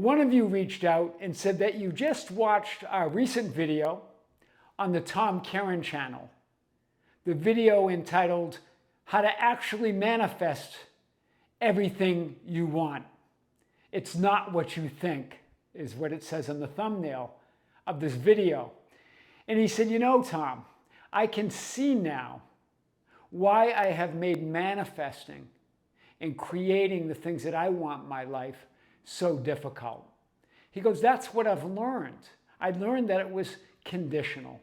One of you reached out and said that you just watched our recent video on the Tom Kearin channel, the video entitled How to Actually Manifest Everything You Want. It's not what you think, is what it says on the thumbnail of this video. And he said, you know, Tom, I can see now why I have made manifesting and creating the things that I want in my life so difficult. He goes, that's what I've learned. I learned that it was conditional.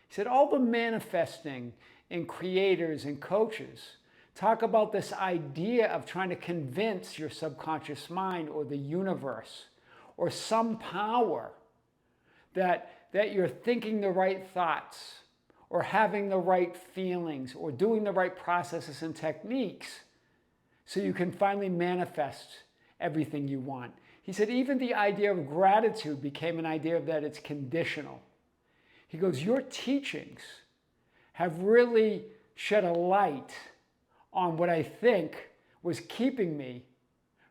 He said, all the manifesting and creators and coaches talk about this idea of trying to convince your subconscious mind or the universe or some power that you're thinking the right thoughts or having the right feelings or doing the right processes and techniques so you can finally manifest everything you want. He said even the idea of gratitude became an idea that it's conditional. He goes, your teachings have really shed a light on what I think was keeping me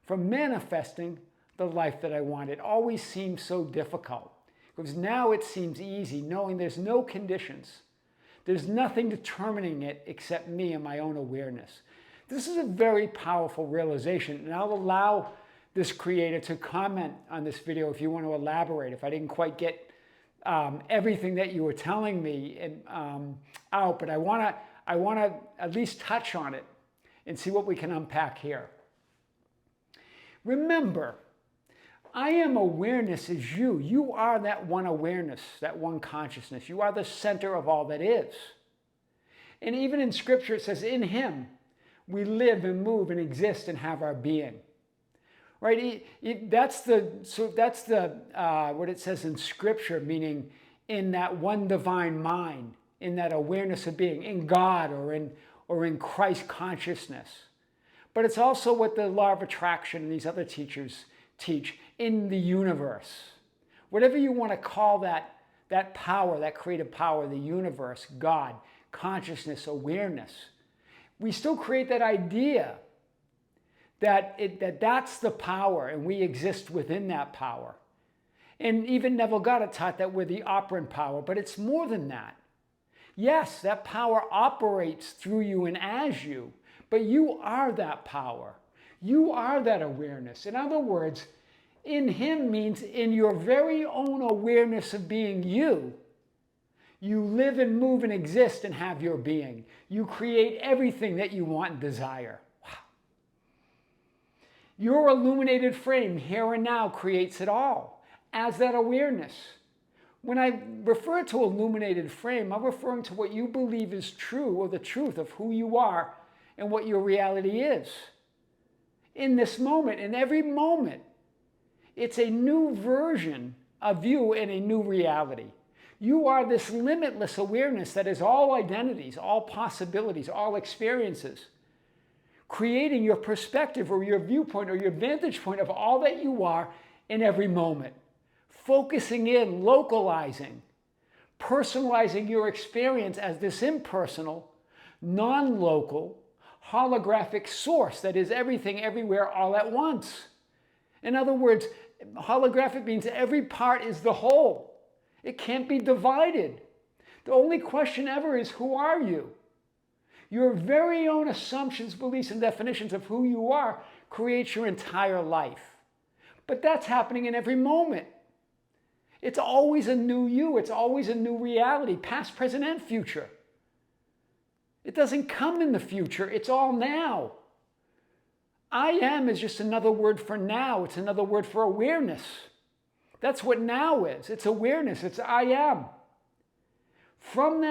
from manifesting the life that I want. It always seemed so difficult. Because now it seems easy, knowing there's no conditions. There's nothing determining it except me and my own awareness. This is a very powerful realization, and I'll allow this creator to comment on this video if you want to elaborate, if I didn't quite get everything that you were telling me out, but I want to at least touch on it and see what we can unpack here. Remember, I am awareness is you. You are that one awareness, that one consciousness. You are the center of all that is. And even in Scripture it says, in Him we live and move and exist and have our being. Right? That's what it says in Scripture, meaning in that one divine mind, in that awareness of being, in God or in Christ consciousness. But it's also what the law of attraction and these other teachers teach, in the universe. Whatever you want to call that power, that creative power, the universe, God, consciousness, awareness, we still create that idea that's the power and we exist within that power. And even Neville Goddard taught that we're the operant power, but it's more than that. Yes, that power operates through you and as you, but you are that power. You are that awareness. In other words, in Him means in your very own awareness of being you, you live and move and exist and have your being. You create everything that you want and desire. Wow. Your illuminated frame here and now creates it all as that awareness. When I refer to illuminated frame, I'm referring to what you believe is true or the truth of who you are and what your reality is. In this moment, in every moment, it's a new version of you and a new reality. You are this limitless awareness that is all identities, all possibilities, all experiences, creating your perspective or your viewpoint or your vantage point of all that you are in every moment. Focusing in, localizing, personalizing your experience as this impersonal, non-local, holographic source that is everything, everywhere, all at once. In other words, holographic means every part is the whole. It can't be divided. The only question ever is, who are you? Your very own assumptions, beliefs, and definitions of who you are create your entire life. But that's happening in every moment. It's always a new you. It's always a new reality, past, present, and future. It doesn't come in the future. It's all now. I am is just another word for now. It's another word for awareness. That's what now is. It's awareness. It's I am. From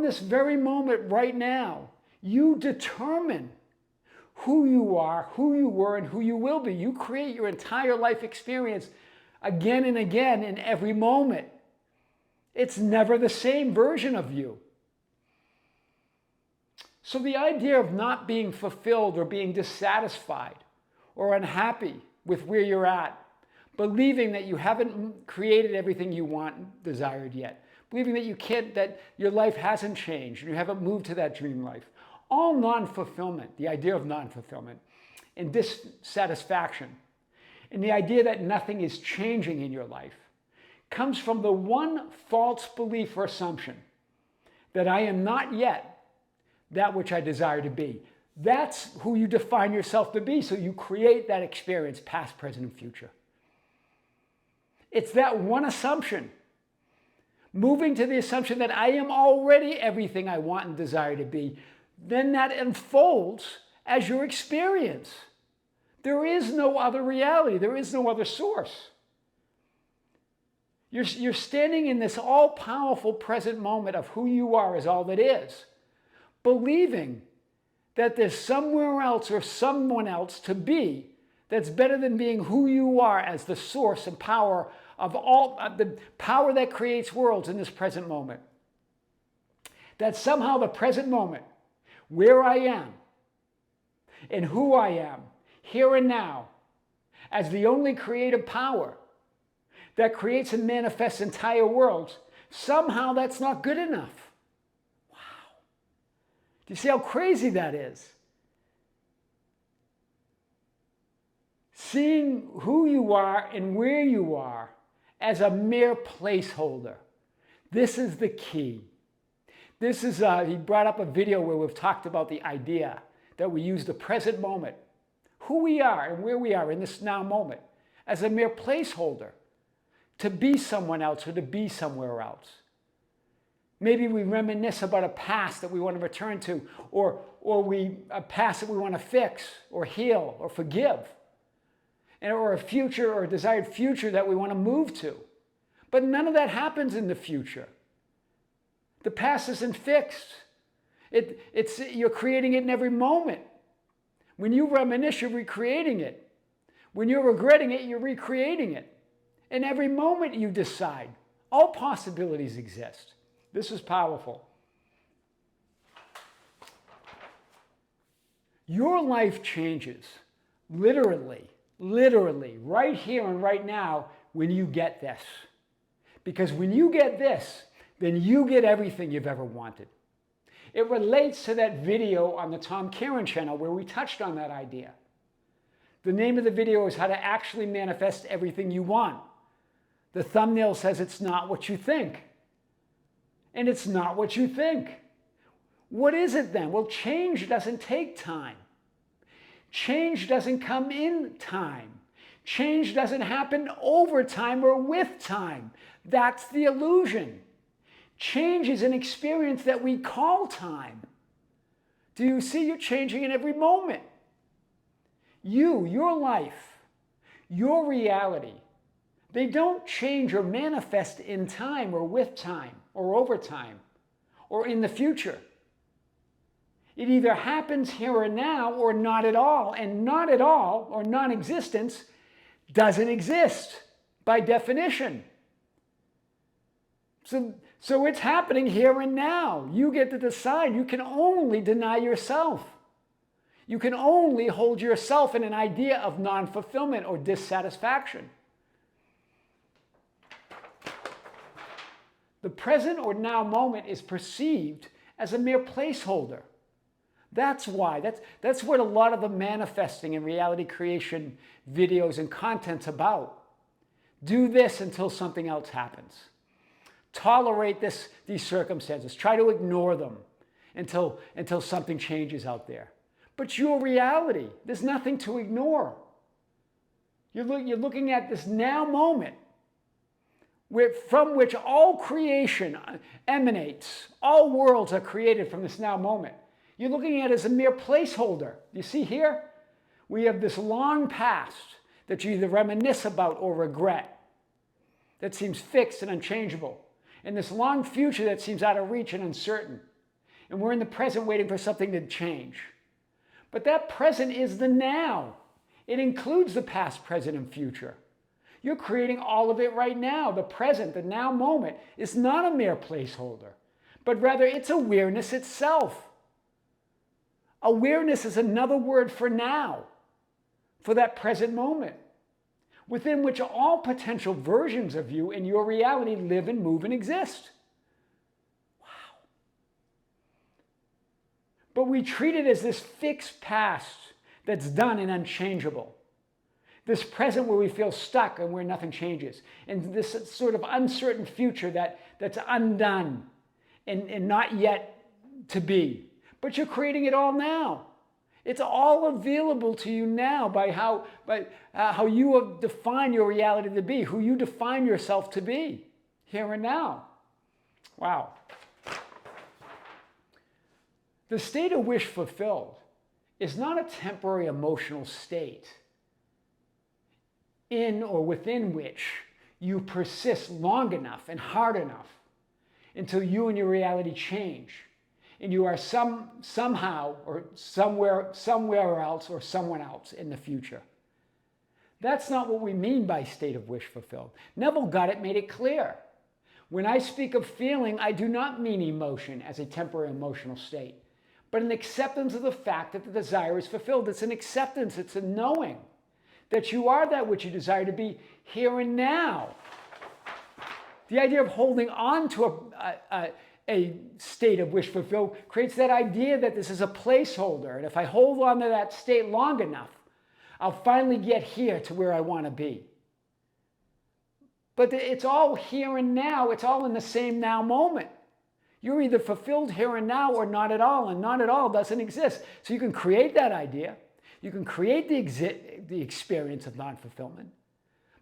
this very moment right now, you determine who you are, who you were, and who you will be. You create your entire life experience again and again in every moment. It's never the same version of you. So the idea of not being fulfilled or being dissatisfied or unhappy with where you're at, believing that you haven't created everything you want and desired yet, believing that you can't, that your life hasn't changed and you haven't moved to that dream life, all non-fulfillment, the idea of non-fulfillment and dissatisfaction. and the idea that nothing is changing in your life comes from the one false belief or assumption that I am not yet that which I desire to be. That's who you define yourself to be, so you create that experience, past, present, and future. It's that one assumption. Moving to the assumption that I am already everything I want and desire to be, then that unfolds as your experience. There is no other reality. There is no other source. You're standing in this all-powerful present moment of who you are as all that is, believing that there's somewhere else or someone else to be that's better than being who you are as the source and power of all, the power that creates worlds in this present moment. That somehow the present moment, where I am and who I am, here and now, as the only creative power that creates and manifests entire worlds, somehow that's not good enough. Wow. Do you see how crazy that is? Seeing who you are and where you are as a mere placeholder. This is the key. This is, he brought up a video where we've talked about the idea that we use the present moment, who we are and where we are in this now moment, as a mere placeholder to be someone else or to be somewhere else. Maybe we reminisce about a past that we want to return to, or a past that we want to fix or heal or forgive, or a future or a desired future that we want to move to. But none of that happens in the future. The past isn't fixed. You're creating it in every moment. When you reminisce, you're recreating it. When you're regretting it, you're recreating it. In every moment you decide. All possibilities exist. This is powerful. Your life changes, literally, right here and right now when you get this. Because when you get this, then you get everything you've ever wanted. It relates to that video on the Tom Kearin channel where we touched on that idea. The name of the video is How to Actually Manifest Everything You Want. The thumbnail says it's not what you think. And it's not what you think. What is it then? Well, change doesn't take time. Change doesn't come in time. Change doesn't happen over time or with time. That's the illusion. Change is an experience that we call time. Do you see you're changing in every moment? Your life, your reality, they don't change or manifest in time or with time or over time or in the future. It either happens here and now or not at all, and not at all or non-existence doesn't exist by definition. So it's happening here and now. You get to decide. You can only deny yourself. You can only hold yourself in an idea of non-fulfillment or dissatisfaction. The present or now moment is perceived as a mere placeholder. That's why. That's what a lot of the manifesting and reality creation videos and content's about. Do this until something else happens. Tolerate these circumstances. Try to ignore them until something changes out there. But your reality, there's nothing to ignore. You're looking at this now moment from which all creation emanates. All worlds are created from this now moment. You're looking at it as a mere placeholder. You see here? We have this long past that you either reminisce about or regret, that seems fixed and unchangeable, and this long future that seems out of reach and uncertain. And we're in the present waiting for something to change. But that present is the now. It includes the past, present, and future. You're creating all of it right now. The present, the now moment, is not a mere placeholder, but rather it's awareness itself. Awareness is another word for now, for that present moment, within which all potential versions of you and your reality live and move and exist. Wow. But we treat it as this fixed past that's done and unchangeable. This present where we feel stuck and where nothing changes. And this sort of uncertain future that's undone and not yet to be. But you're creating it all now. It's all available to you now by how you define your reality to be, who you define yourself to be, here and now. Wow. The state of wish fulfilled is not a temporary emotional state in or within which you persist long enough and hard enough until you and your reality change. And you are somehow or somewhere else or someone else in the future. That's not what we mean by state of wish fulfilled. Neville Goddard made it clear. When I speak of feeling, I do not mean emotion as a temporary emotional state, but an acceptance of the fact that the desire is fulfilled. It's an acceptance, it's a knowing that you are that which you desire to be here and now. The idea of holding on to a state of wish fulfilled creates that idea that this is a placeholder. And if I hold on to that state long enough, I'll finally get here to where I want to be. But it's all here and now. It's all in the same now moment. You're either fulfilled here and now or not at all, and not at all doesn't exist. So you can create that idea. You can create the experience of non-fulfillment.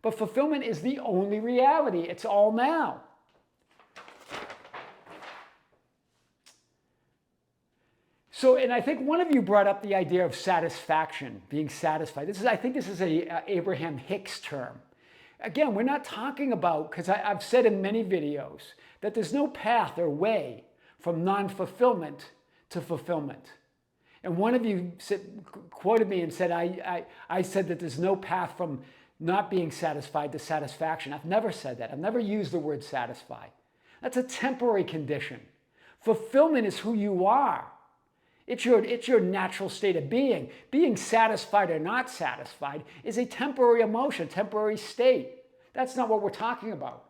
But fulfillment is the only reality. It's all now. So, and I think one of you brought up the idea of satisfaction, being satisfied. I think this is a Abraham Hicks term. Again, we're not talking about, because I've said in many videos, that there's no path or way from non-fulfillment to fulfillment. And one of you quoted me and said, I said that there's no path from not being satisfied to satisfaction. I've never said that. I've never used the word satisfy. That's a temporary condition. Fulfillment is who you are. It's your natural state of being. Being satisfied or not satisfied is a temporary emotion, temporary state. That's not what we're talking about.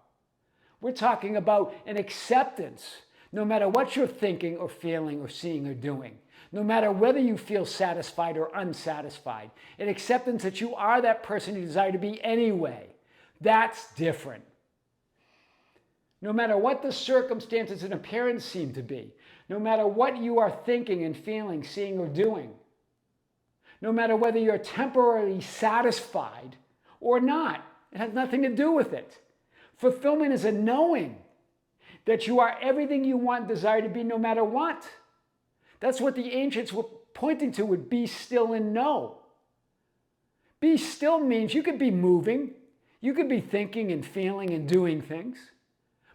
We're talking about an acceptance, no matter what you're thinking or feeling or seeing or doing, no matter whether you feel satisfied or unsatisfied, an acceptance that you are that person you desire to be anyway. That's different. No matter what the circumstances and appearance seem to be, no matter what you are thinking and feeling, seeing or doing, no matter whether you're temporarily satisfied or not, it has nothing to do with it. Fulfillment is a knowing that you are everything you want, desire to be, no matter what. That's what the ancients were pointing to with be still and know. Be still means you could be moving, you could be thinking and feeling and doing things,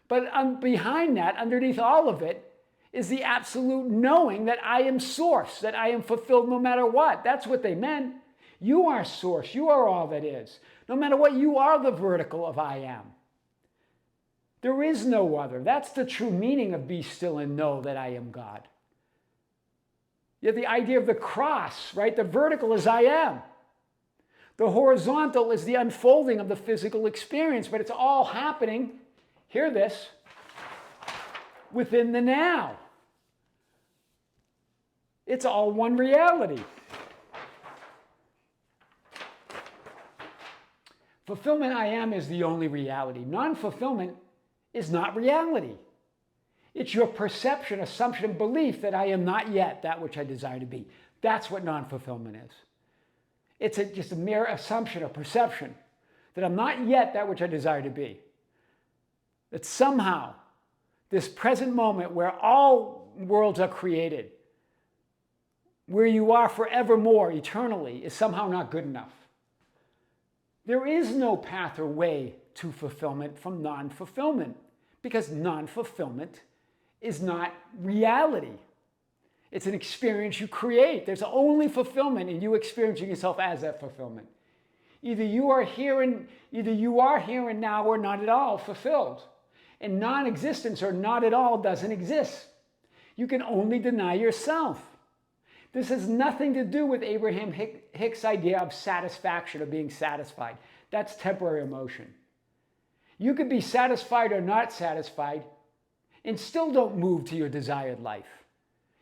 but behind that, underneath all of it, is the absolute knowing that I am source, that I am fulfilled no matter what. That's what they meant. You are source. You are all that is. No matter what, you are the vertical of I am. There is no other. That's the true meaning of be still and know that I am God. Yet the idea of the cross, right? The vertical is I am. The horizontal is the unfolding of the physical experience, but it's all happening, hear this, within the now. It's all one reality. Fulfillment I am is the only reality. Non-fulfillment is not reality. It's your perception, assumption, belief that I am not yet that which I desire to be. That's what non-fulfillment is. It's just a mere assumption or perception that I'm not yet that which I desire to be. That somehow this present moment where all worlds are created, where you are forevermore, eternally, is somehow not good enough. There is no path or way to fulfillment from non-fulfillment, because non-fulfillment is not reality. It's an experience you create. There's only fulfillment in you experiencing yourself as that fulfillment. Either you are here and now or not at all fulfilled. And non-existence or not at all doesn't exist. You can only deny yourself. This has nothing to do with Abraham Hicks' idea of satisfaction or being satisfied. That's temporary emotion. You could be satisfied or not satisfied and still don't move to your desired life.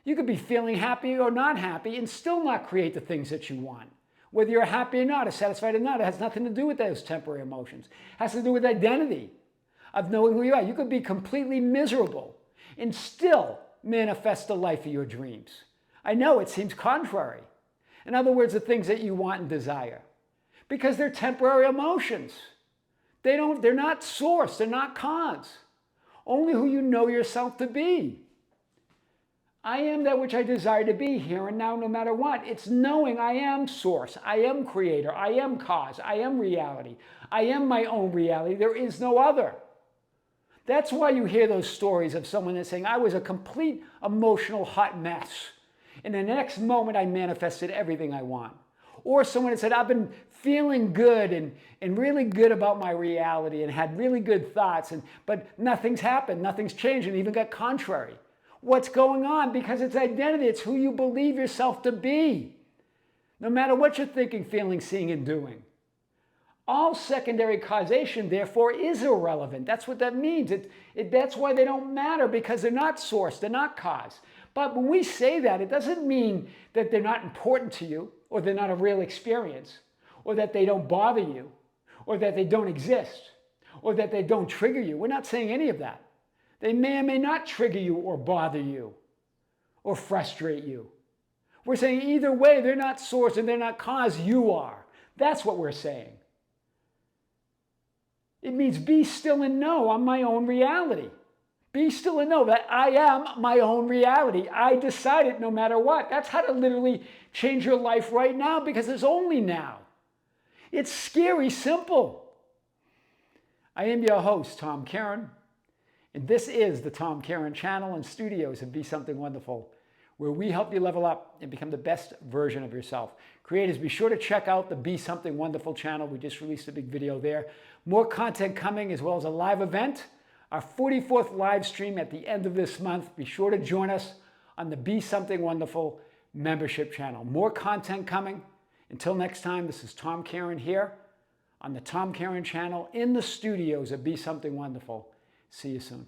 You could be feeling happy or not happy and still not create the things that you want. Whether you're happy or not, or satisfied or not, it has nothing to do with those temporary emotions. It has to do with identity, of knowing who you are. You could be completely miserable and still manifest the life of your dreams. I know it seems contrary. In other words, the things that you want and desire. Because they're temporary emotions. They're not source, they're not cause. Only who you know yourself to be. I am that which I desire to be here and now, no matter what. It's knowing I am source, I am creator, I am cause, I am reality. I am my own reality. There is no other. That's why you hear those stories of someone that's saying, I was a complete emotional hot mess. In the next moment, I manifested everything I want. Or someone that said, I've been feeling good and really good about my reality and had really good thoughts, but nothing's happened, nothing's changed, and even got contrary. What's going on? Because it's identity. It's who you believe yourself to be. No matter what you're thinking, feeling, seeing, and doing. All secondary causation, therefore, is irrelevant. That's what that means. That's why they don't matter, because they're not source, they're not cause. But when we say that, it doesn't mean that they're not important to you, or they're not a real experience, or that they don't bother you, or that they don't exist, or that they don't trigger you. We're not saying any of that. They may or may not trigger you or bother you or frustrate you. We're saying either way, they're not source and they're not cause, you are. That's what we're saying. It means be still and know I'm my own reality. Be still and know that I am my own reality. I decide it no matter what. That's how to literally change your life right now, because it's only now. It's scary simple. I am your host, Tom Kearin. And this is the Tom Kearin channel and studios of Be Something Wonderful, where we help you level up and become the best version of yourself. Creators, be sure to check out the Be Something Wonderful channel. We just released a big video there. More content coming, as well as a live event, our 44th live stream at the end of this month. Be sure to join us on the Be Something Wonderful membership channel. More content coming. Until next time, this is Tom Kearin here on the Tom Kearin channel in the studios of Be Something Wonderful. See you soon.